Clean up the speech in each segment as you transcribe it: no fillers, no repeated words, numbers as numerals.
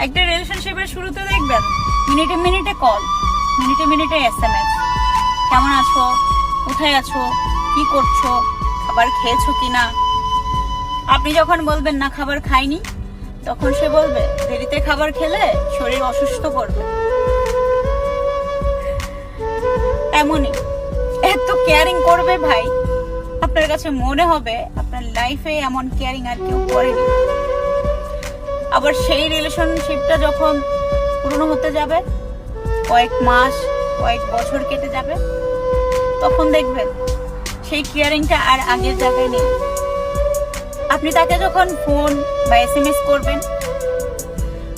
একটা রিলেশনশিপের শুরুতে দেখবেন মিনিটে মিনিটে কল, মিনিটে মিনিটে SMS, কেমন আছো, কোথায় আছো, কি করছো, খাবার খেয়েছো কিনা। আপনি যখন বলবেন না খাবার খাইনি, তখন সে বলবে দেরিতে খাবার খেলে শরীর অসুস্থ করবে। এমনই এত কেয়ারিং করবে ভাই, আপনার কাছে মনে হবে আপনার লাইফে এমন কেয়ারিং আর কেউ করেনি। আবার সেই রিলেশনশিপটা যখন পুরনো হতে যাবে, কয়েক মাস কয়েক বছর কেটে যাবে, তখন দেখবেন সেই কেয়ারিংটা আর আগের জায়গায় নেই। আপনি তাকে যখন ফোন বা SMS করবেন,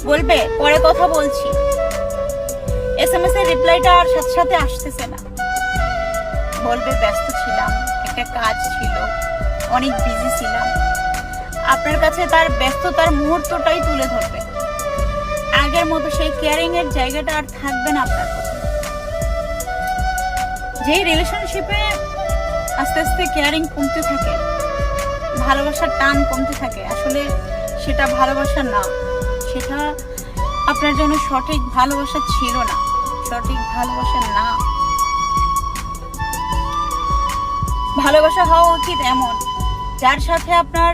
বলবে পরে কথা বলছি, SMS এর রিপ্লাইটা আর সাথে সাথে আসতেছে না, বলবে ব্যস্ত ছিলাম, একটা কাজ ছিল, অনেক বিজি ছিলাম। আপনার কাছে তার ব্যস্ততার মুহূর্তটাই তুলে ধরবে, আগের মতো সেই কেয়ারিং এর জায়গাটা আর থাকবে না আপনার কাছে। যে রিলেশনশিপে আস্তে আস্তে কেয়ারিং কমতে থাকে, ভালোবাসার টান কমতে থাকে, আসলে সেটা ভালোবাসা না, সেটা আপনার জন্য সঠিক ভালোবাসা ছিল না, সঠিক ভালোবাসা না। ভালোবাসা হওয়া উচিত এমন, যার সাথে আপনার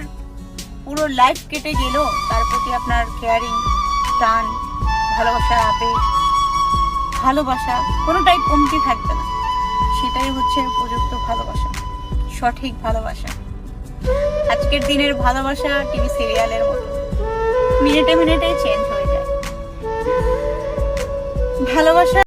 পুরো লাইফ কেটে গেল, তার প্রতি আপনার কেয়ারিং, টান, ভালোবাসার আবেগ, ভালোবাসা কোনোটাই কমতি থাকবে না। সেটাই হচ্ছে উপযুক্ত ভালোবাসা, সঠিক ভালোবাসা। আজকের দিনের ভালোবাসা টিভি সিরিয়ালের মতো, মিনিটে মিনিটে চেঞ্জ হয়ে যায়। ভালোবাসা